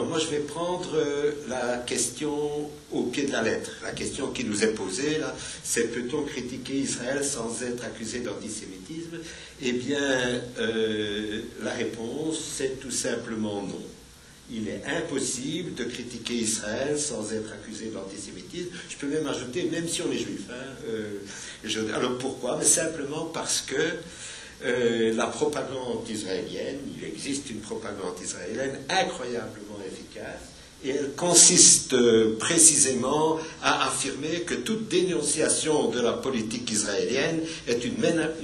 Moi, je vais prendre la question au pied de la lettre. La question qui nous est posée, là, c'est peut-on critiquer Israël sans être accusé d'antisémitisme? Eh bien, la réponse, c'est tout simplement non. Il est impossible de critiquer Israël sans être accusé d'antisémitisme. Je peux même ajouter, même si on est juif. Alors pourquoi? Mais simplement parce que la propagande israélienne, il existe une propagande israélienne incroyablement efficace, et elle consiste précisément à affirmer que toute dénonciation de la politique israélienne est une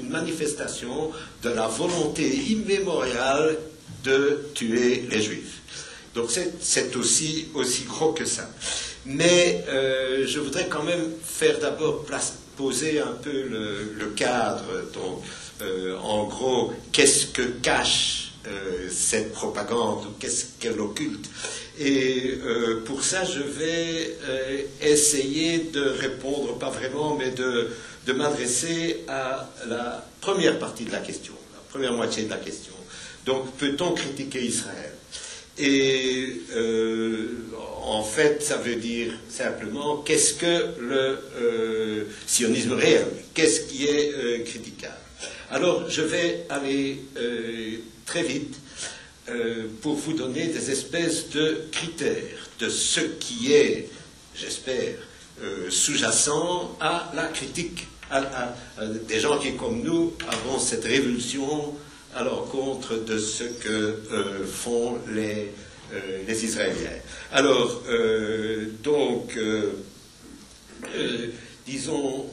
manifestation de la volonté immémoriale de tuer les Juifs. Donc c'est aussi gros que ça. Mais je voudrais quand même faire d'abord poser un peu le cadre. Donc, en gros, qu'est-ce que cache cette propagande, ou qu'est-ce qu'elle occulte? Et pour ça, je vais essayer de répondre, pas vraiment, mais de m'adresser à la première partie de la question, la première moitié de la question. Donc, peut-on critiquer Israël? Et en fait, ça veut dire simplement qu'est-ce que le sionisme réel, qu'est-ce qui est critiquable. Alors, je vais aller très vite pour vous donner des espèces de critères de ce qui est, j'espère, sous-jacent à la critique, à des gens qui, comme nous, avons cette révulsion à l'encontre de ce que font les Israéliens. Alors, disons,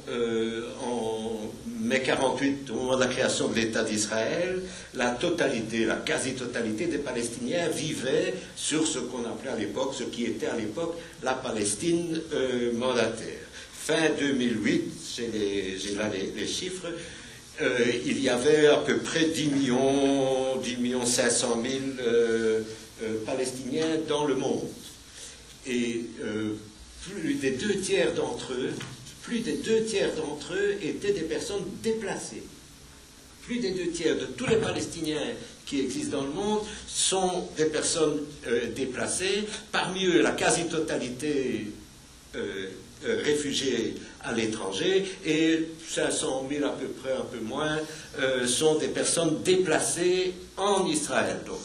en mai 48, au moment de la création de l'État d'Israël, la quasi-totalité des Palestiniens vivaient sur ce qu'on appelait à l'époque, ce qui était à l'époque la Palestine mandataire. Fin 2008, j'ai là les chiffres, il y avait à peu près 10 millions 500 000 Palestiniens dans le monde. Et plus des deux tiers d'entre eux étaient des personnes déplacées. Plus des deux tiers de tous les Palestiniens qui existent dans le monde sont des personnes déplacées. Parmi eux, la quasi-totalité réfugiés à l'étranger, et 500 000 à peu près, un peu moins, sont des personnes déplacées en Israël, donc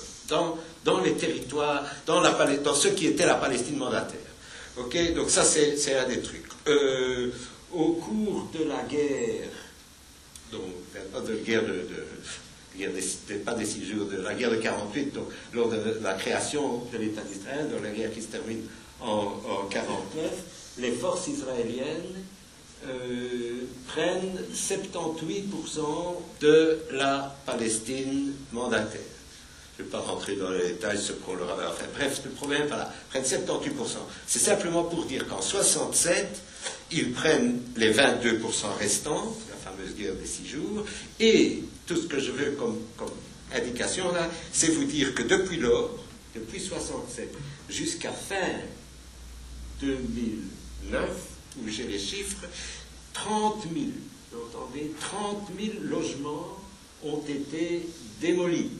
dans les territoires, dans ce qui était la Palestine mandataire. Okay, donc ça, c'est un des trucs. Au cours de la guerre, donc pas de guerre pas des 6 jours, de la guerre de 48, donc lors de la création de l'État d'Israël, dans la guerre qui se termine en 49, les forces israéliennes prennent 78% de la Palestine mandataire. Je ne vais pas rentrer dans les détails, ce qu'on leur avait fait. Bref, le problème, voilà, prennent 78%. C'est simplement pour dire qu'en 67, ils prennent les 22% restants, la fameuse guerre des 6 jours, et tout ce que je veux comme indication là, c'est vous dire que depuis lors, depuis 67 jusqu'à fin 2009, où j'ai les chiffres, 30 000, vous entendez, 30 000 logements ont été démolis.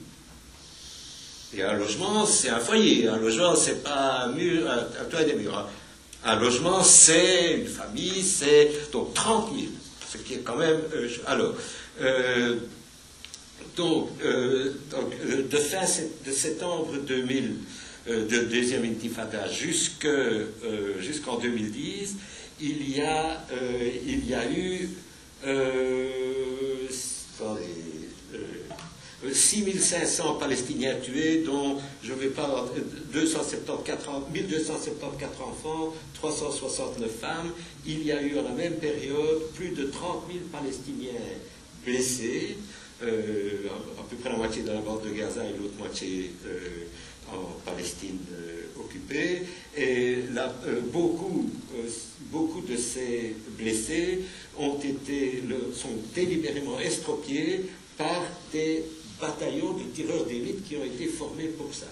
Et un logement, c'est un foyer. Un logement, c'est pas un mur, un toit et des murs. Un logement, c'est une famille, c'est donc 30 000, ce qui est quand même. De septembre 2000, de deuxième intifada jusqu'en 2010, il y a eu 6500 Palestiniens tués, dont, je ne vais pas, 1274 enfants, 369 femmes. Il y a eu à la même période plus de 30 000 Palestiniens blessés, à peu près la moitié dans la bande de Gaza et l'autre moitié en Palestine occupée. Et là, beaucoup de ces blessés sont délibérément estropiés par des bataillons de tireurs d'élite qui ont été formés pour ça.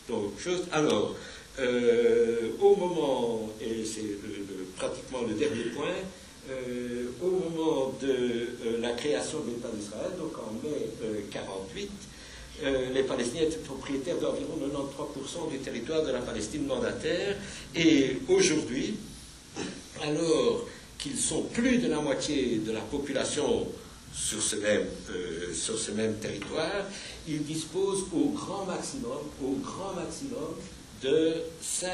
Donc, alors, au moment, et c'est pratiquement le dernier point, au moment de la création de l'État d'Israël, donc en mai 48, les Palestiniens étaient propriétaires d'environ 93% du territoire de la Palestine mandataire. Et aujourd'hui, alors qu'ils sont plus de la moitié de la population sur ce même territoire, ils disposent au grand maximum de 5%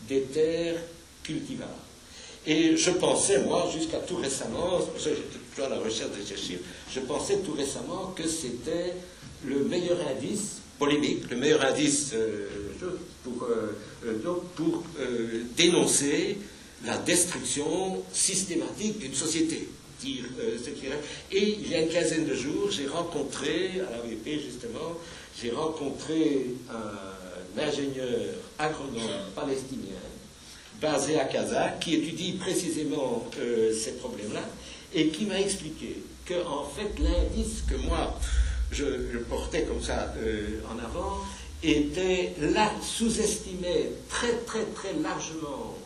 des terres cultivables. Et je pensais, moi, jusqu'à tout récemment, j'étais toujours à la recherche de ces chiffres, je pensais tout récemment que c'était le meilleur indice polémique, le meilleur indice pour dénoncer la destruction systématique d'une société. Et il y a une quinzaine de jours, j'ai rencontré, à la l'AVP justement, j'ai rencontré un ingénieur agronome palestinien basé à Gaza, qui étudie précisément ces problèmes-là, et qui m'a expliqué que, en fait, l'indice que moi, je portais comme ça en avant, était là, sous-estimait très largement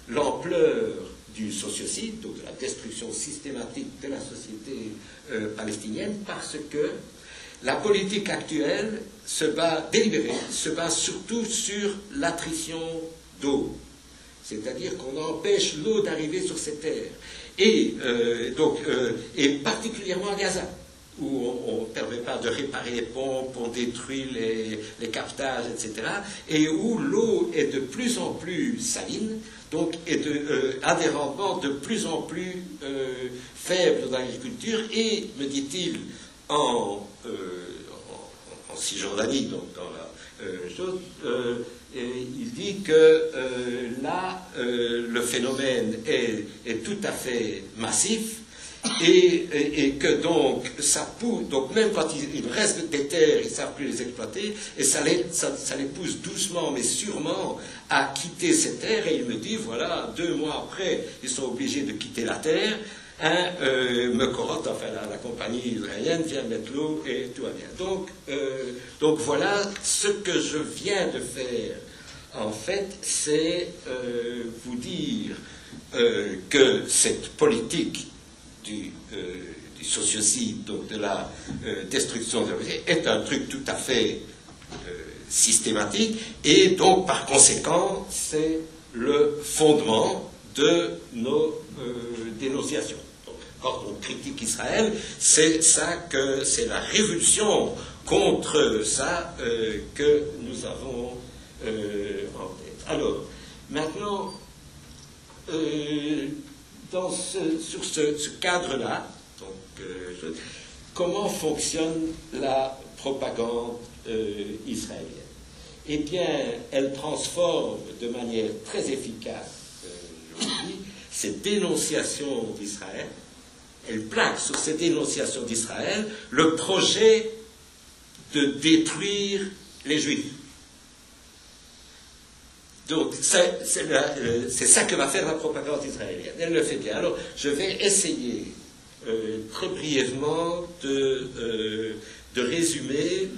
l'ampleur du sociocide, donc de la destruction systématique de la société palestinienne, parce que la politique actuelle se base surtout sur l'attrition d'eau. C'est-à-dire qu'on empêche l'eau d'arriver sur ces terres. Et particulièrement à Gaza, où on ne permet pas de réparer les pompes, on détruit les captages, etc. Et où l'eau est de plus en plus saline, donc a des rendements de plus en plus faibles dans l'agriculture. Et, me dit-il, en Cisjordanie, donc dans la chose, il dit que là, le phénomène est tout à fait massif et que donc ça pousse, donc même quand il reste des terres, ils ne savent plus les exploiter, et ça les pousse doucement mais sûrement à quitter ces terres. Et il me dit, voilà, 2 mois après, ils sont obligés de quitter la terre. Mekorot, enfin la compagnie israélienne, vient mettre l'eau et tout va bien. Donc voilà, ce que je viens de faire, en fait, c'est vous dire que cette politique du sociocide, donc de la destruction de la vie, est un truc tout à fait systématique, et donc par conséquent, c'est le fondement de nos dénonciations. Donc, quand on critique Israël, c'est la révulsion contre ça que nous avons en tête. Alors, maintenant, sur ce cadre-là, comment fonctionne la propagande israélienne? Eh bien, elle transforme de manière très efficace, je vous dis, ces dénonciations d'Israël. Elle plaque sur ces dénonciations d'Israël le projet de détruire les Juifs. Donc, c'est ça que va faire la propagande israélienne. Elle le fait bien. Alors, je vais essayer très brièvement de résumer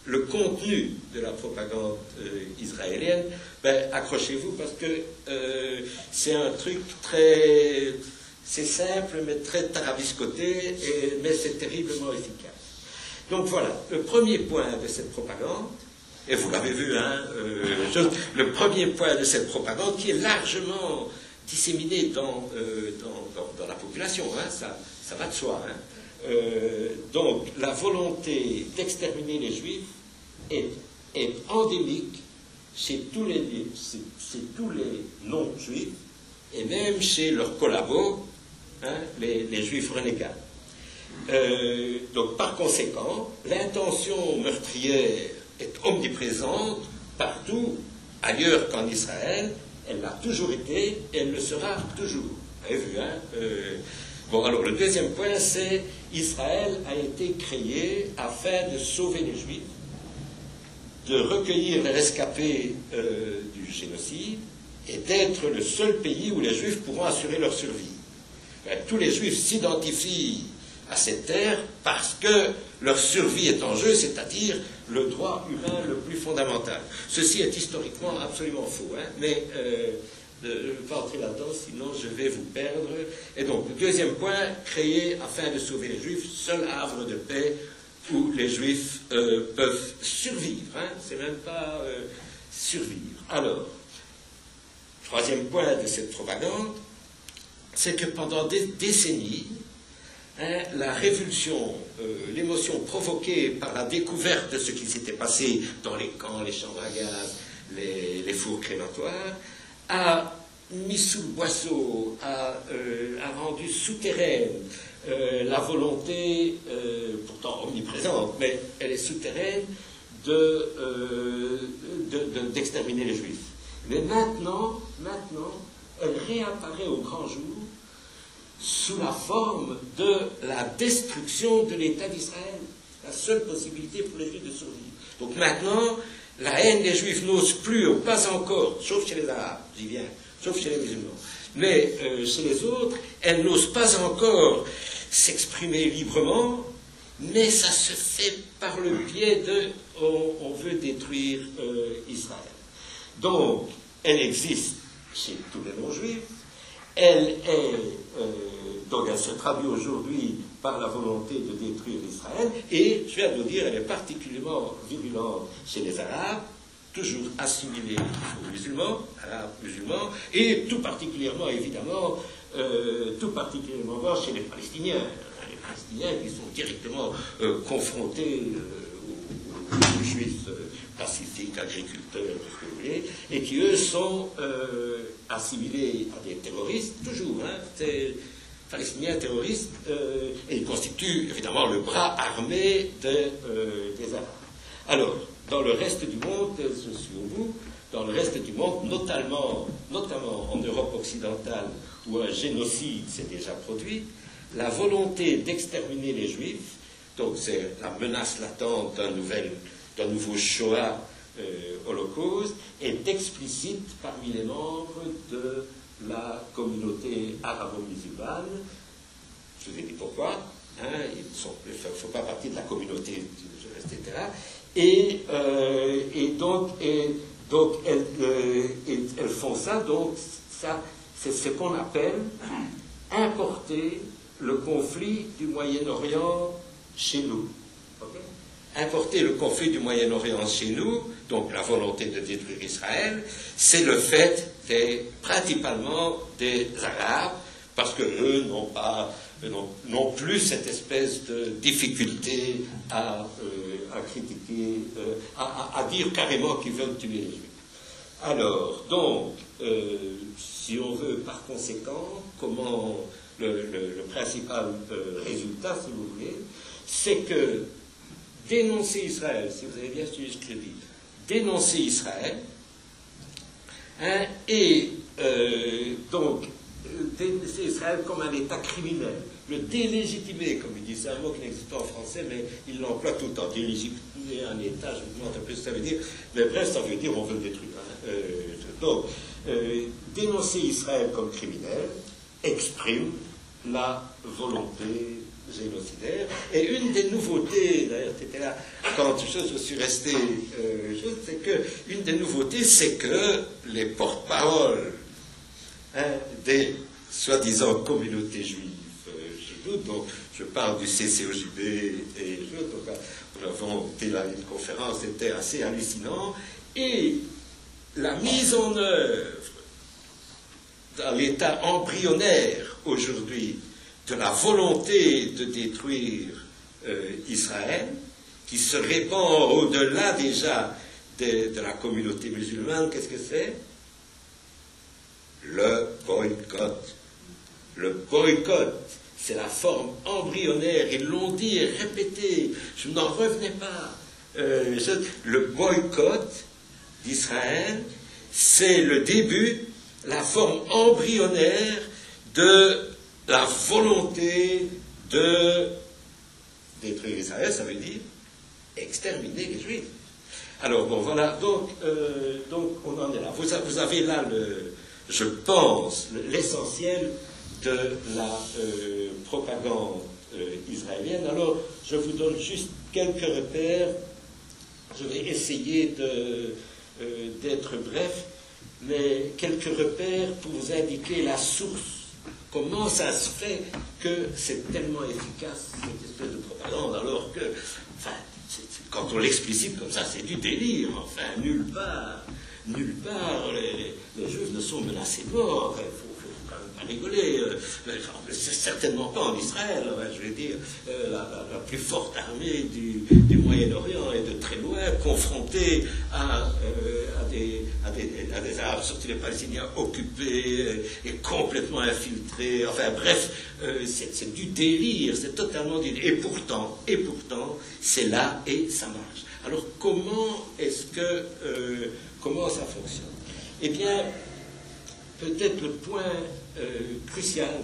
le contenu de la propagande israélienne. Ben, accrochez-vous parce que c'est un truc c'est simple mais très tarabiscoté, mais c'est terriblement efficace. Donc voilà, le premier point de cette propagande, et vous l'avez vu, le premier point de cette propagande qui est largement disséminé dans la population, ça va de soi. Donc la volonté d'exterminer les Juifs est endémique chez tous les non-Juifs et même chez leurs collabos, les Juifs renégats. Donc par conséquent, l'intention meurtrière est omniprésente partout ailleurs qu'en Israël. Elle l'a toujours été et elle le sera toujours. Vous avez vu, Bon, alors le deuxième point, c'est Israël a été créé afin de sauver les Juifs, de recueillir les rescapés du génocide et d'être le seul pays où les Juifs pourront assurer leur survie. Tous les Juifs s'identifient à cette terre parce que leur survie est en jeu, c'est-à-dire le droit humain le plus fondamental. Ceci est historiquement absolument faux, mais je ne vais pas entrer là-dedans, sinon je vais vous perdre. Et donc, le deuxième point, créé afin de sauver les Juifs, seul havre de paix où les Juifs peuvent survivre. Hein, c'est même pas survivre. Alors, troisième point de cette propagande, c'est que pendant des décennies, hein, la révulsion, l'émotion provoquée par la découverte de ce qui s'était passé dans les camps, les chambres à gaz, les fours crématoires, a mis sous le boisseau, a rendu souterraine la volonté, pourtant omniprésente, mais elle est souterraine, d'exterminer les Juifs. Mais maintenant, elle réapparaît au grand jour sous la forme de la destruction de l'État d'Israël. La seule possibilité pour les Juifs de survivre. Donc maintenant, la haine des Juifs n'ose plus, pas encore, sauf chez les Arabes, j'y viens, sauf chez les musulmans, mais chez les autres, elle n'ose pas encore s'exprimer librement, mais ça se fait par le biais de on veut détruire Israël. Donc, elle existe chez tous les non-juifs, donc elle se traduit aujourd'hui par la volonté de détruire Israël, et je viens de vous dire, elle est particulièrement virulente chez les Arabes, toujours assimilés aux musulmans, arabes musulmans, et tout particulièrement, évidemment, chez les Palestiniens. Les Palestiniens qui sont directement confrontés aux Juifs pacifiques, agriculteurs, tout ce que vous voulez, et qui, eux, sont assimilés à des terroristes, toujours, hein, c'est Palestiniens terroristes, et ils constituent, évidemment, le bras armé des Arabes. Alors, dans le reste du monde, je suis au bout, dans le reste du monde, notamment en Europe occidentale, où un génocide s'est déjà produit, la volonté d'exterminer les Juifs, donc c'est la menace latente d'un nouveau Shoah Holocauste, est explicite parmi les membres de la communauté arabo-musulmane. Je vous ai dit pourquoi, hein, ils ne font pas partie de la communauté, etc. Et donc elles font ça, donc ça, c'est ce qu'on appelle importer le conflit du Moyen-Orient chez nous. Okay? Importer le conflit du Moyen-Orient chez nous, donc la volonté de détruire Israël, c'est le fait principalement des Arabes, parce qu'eux n'ont plus cette espèce de difficulté à critiquer, à dire carrément qu'ils veulent tuer les Juifs. Alors, donc, si on veut par conséquent, comment le principal résultat, si vous voulez, c'est que dénoncer Israël, si vous avez bien suivi ce que je dis, dénoncer Israël, hein, et donc dénoncer Israël comme un État criminel, le délégitimer, comme il dit, c'est un mot qui n'existe pas en français, mais il l'emploie tout le temps, délégitimer un État, je me demande un peu ce que ça veut dire, mais bref, ça veut dire on veut le détruire. Hein. Donc, dénoncer Israël comme criminel exprime la volonté génocidaire. Et une des nouveautés, d'ailleurs, c'était là, quand je suis resté, c'est que une des nouveautés, c'est que les porte-paroles, hein, des soi-disant communautés juives chez nous, donc je parle du CCOJB et donc nous avons été là à une conférence, c'était assez hallucinant, et la mise en œuvre dans l'état embryonnaire aujourd'hui de la volonté de détruire Israël, qui se répand au-delà déjà de la communauté musulmane, qu'est-ce que c'est? Le boycott. Le boycott, c'est la forme embryonnaire, ils l'ont dit et répété, je n'en revenais pas. Le boycott d'Israël, c'est le début, la forme embryonnaire de la volonté de détruire Israël, ça veut dire exterminer les Juifs. Alors bon, voilà, donc on en est là. Vous avez là, je pense, l'essentiel de la propagande israélienne. Alors, je vous donne juste quelques repères. Je vais essayer d'être bref, mais quelques repères pour vous indiquer la source Comment ça se fait que c'est tellement efficace, cette espèce de propagande, alors que, enfin, quand on l'explicite comme ça, c'est du délire, enfin, nulle part, les Juifs ne sont menacés de mort, il faut quand même pas rigoler, c'est certainement pas en Israël, je vais dire, la plus forte armée du Moyen-Orient est de très loin confrontée à des Arabes, surtout les Palestiniens, occupés et complètement infiltrés, enfin bref, c'est du délire, c'est totalement du délire, et pourtant, c'est là et ça marche. Alors comment ça fonctionne? Eh bien, peut-être le point crucial,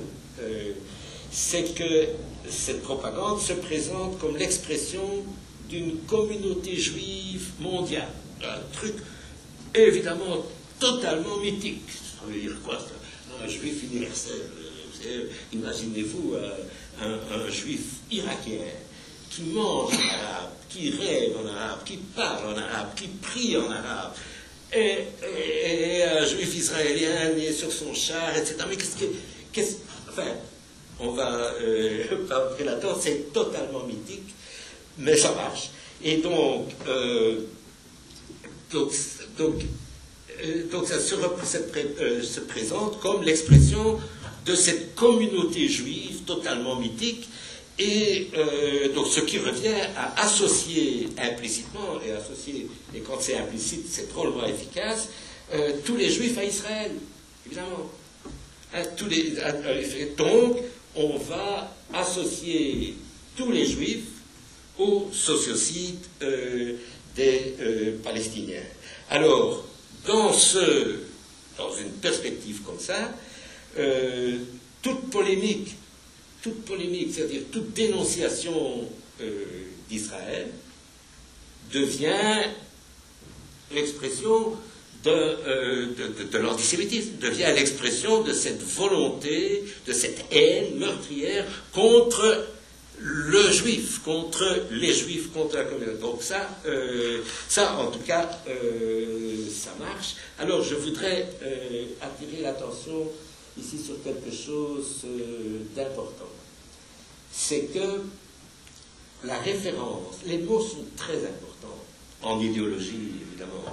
c'est que cette propagande se présente comme l'expression d'une communauté juive mondiale. Un truc évidemment totalement mythique. Ça veut dire quoi, ça? Un juif universel. Imaginez-vous un juif irakien qui mange en arabe, qui rêve en arabe, qui parle en arabe, qui prie en arabe. Et un juif israélien né sur son char, etc. Mais enfin, on va pas entrer là-dedans, c'est totalement mythique, mais ça marche. Et donc ça se présente comme l'expression de cette communauté juive totalement mythique, et donc ce qui revient à associer implicitement, et quand c'est implicite, c'est drôlement efficace, tous les Juifs à Israël, évidemment. Donc, on va associer tous les Juifs au sociocide des Palestiniens. Alors, dans une perspective comme ça, toute polémique, c'est-à-dire toute dénonciation d'Israël, devient l'expression de l'antisémitisme, devient l'expression de cette volonté, de cette haine meurtrière contre le juif, contre les juifs, contre la communauté. Donc ça en tout cas, ça marche. Alors je voudrais attirer l'attention ici sur quelque chose d'important. C'est que la référence, les mots sont très importants, en idéologie évidemment.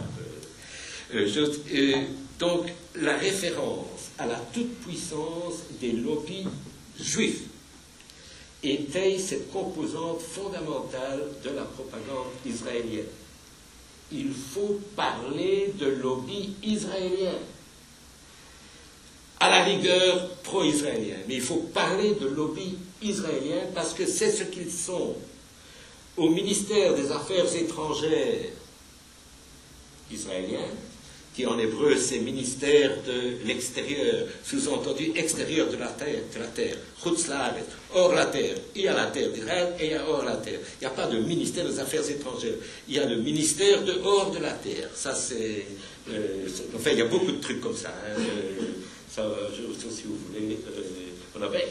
Donc la référence à la toute-puissance des lobbies juifs était cette composante fondamentale de la propagande israélienne. Il faut parler de lobby israélien, à la rigueur pro-israélien, mais il faut parler de lobby israélien parce que c'est ce qu'ils sont. Au ministère des Affaires étrangères israélien, qui en hébreu c'est ministère de l'extérieur, sous-entendu extérieur de la terre, Chutz la'aretz, hors la terre. Il y a la terre d'Israël et il y a hors la terre. Il n'y a pas de ministère des Affaires étrangères, il y a le ministère de hors de la terre. Ça c'est... enfin, il y a beaucoup de trucs comme ça. Ça, si vous voulez,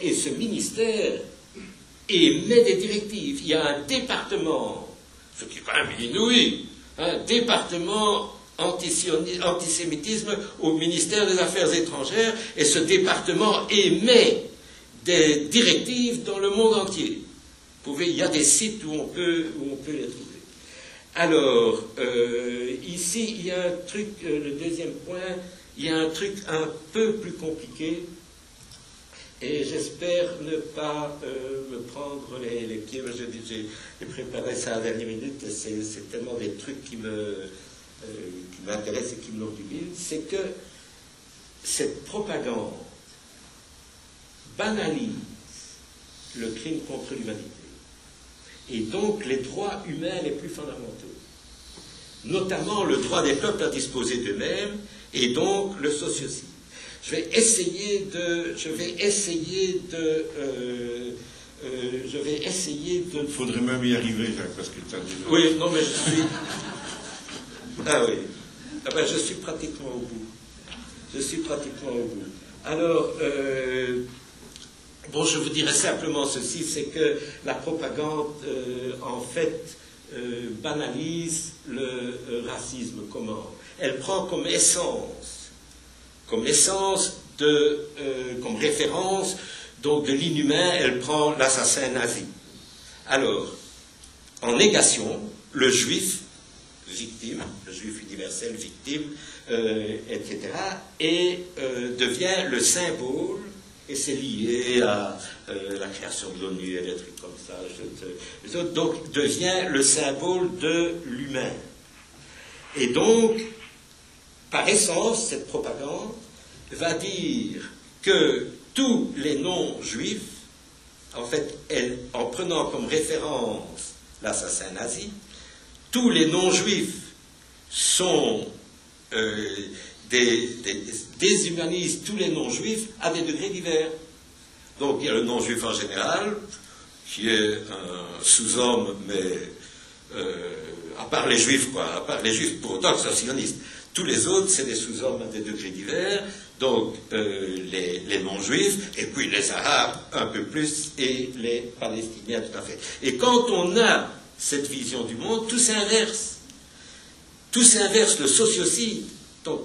et ce ministère émet des directives. Il y a un département, ce qui est quand même inouï, un département antisémitisme au ministère des Affaires étrangères, et ce département émet des directives dans le monde entier. Il y a des sites où on peut les trouver. Alors, ici, il y a un truc, le deuxième point, il y a un truc un peu plus compliqué, et j'espère ne pas me prendre les pieds. J'ai préparé ça à la dernière minute, et c'est tellement des trucs qui m'intéressent et qui m'obnubilent. C'est que cette propagande banalise le crime contre l'humanité, et donc les droits humains les plus fondamentaux, notamment le droit des peuples à disposer d'eux-mêmes, et donc le sociocide. Je vais essayer de... Il faudrait même y arriver, Jacques, parce que tu as déjà... Oui, non, mais je suis... Ah oui. Ah ben, je suis pratiquement au bout. Alors, bon, je vous dirais simplement ceci, c'est que la propagande, en fait, banalise le racisme. Comment? Elle prend comme essence comme référence donc de l'inhumain, elle prend l'assassin nazi. Alors, en négation, le juif victime, le juif universel victime, etc., et devient le symbole, et c'est lié à la création de l'ONU et des trucs comme ça, donc devient le symbole de l'humain. Et donc, par essence, cette propagande va dire que tous les non-juifs, en fait, en prenant comme référence l'assassin nazi, tous les non-juifs sont déshumanisent tous les non-juifs à des degrés divers. Donc il y a le non-juif en général, qui est un sous-homme, mais à part les juifs, quoi, à part les juifs orthodoxes sionistes. Tous les autres, c'est des sous-hommes à des degrés divers, donc les non-juifs, et puis les arabes un peu plus, et les palestiniens tout à fait. Et quand on a cette vision du monde, tout s'inverse. Tout s'inverse, le sociocide. Donc,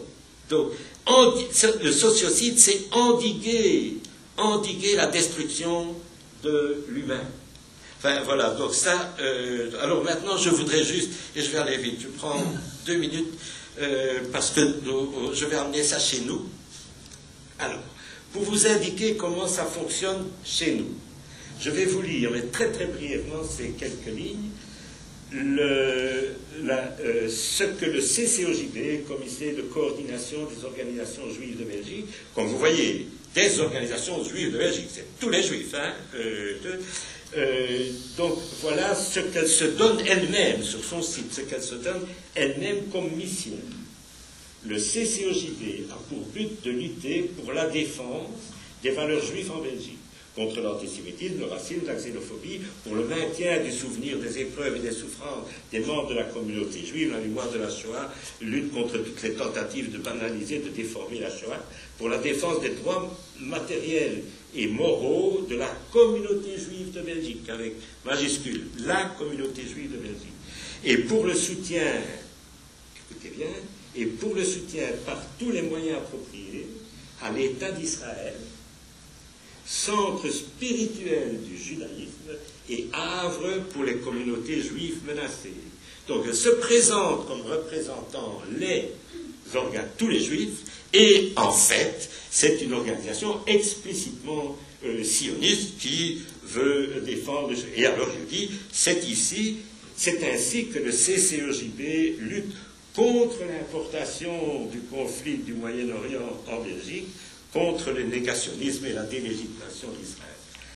le sociocide, c'est endiguer la destruction de l'humain. Enfin, voilà, donc ça... alors maintenant, je voudrais juste, et je vais aller vite, je prends 2 minutes, parce que je vais amener ça chez nous. Alors, pour vous indiquer comment ça fonctionne chez nous, je vais vous lire, mais très très brièvement, ces quelques lignes, ce que le CCOJB, Comité de coordination des organisations juives de Belgique, comme vous voyez, des organisations juives de Belgique, c'est tous les juifs, hein, donc voilà ce qu'elle se donne elle-même sur son site, ce qu'elle se donne elle-même comme mission. Le CCOJB a pour but de lutter pour la défense des valeurs juives en Belgique, contre l'antisémitisme, le racisme, la xénophobie, pour le maintien du souvenir des épreuves et des souffrances des membres de la communauté juive, la mémoire de la Shoah, lutte contre toutes les tentatives de banaliser, de déformer la Shoah, pour la défense des droits matériels et moraux de la communauté juive de Belgique, avec majuscule, la communauté juive de Belgique. Et pour le soutien, écoutez bien, et pour le soutien par tous les moyens appropriés à l'État d'Israël, centre spirituel du judaïsme et havre pour les communautés juives menacées. Donc elle se présente comme représentant tous les juifs, et en fait, c'est une organisation explicitement sioniste qui veut défendre... Et alors je dis, c'est ainsi que le CCOJB lutte contre l'importation du conflit du Moyen-Orient en Belgique, contre le négationnisme et la délégitimation d'Israël.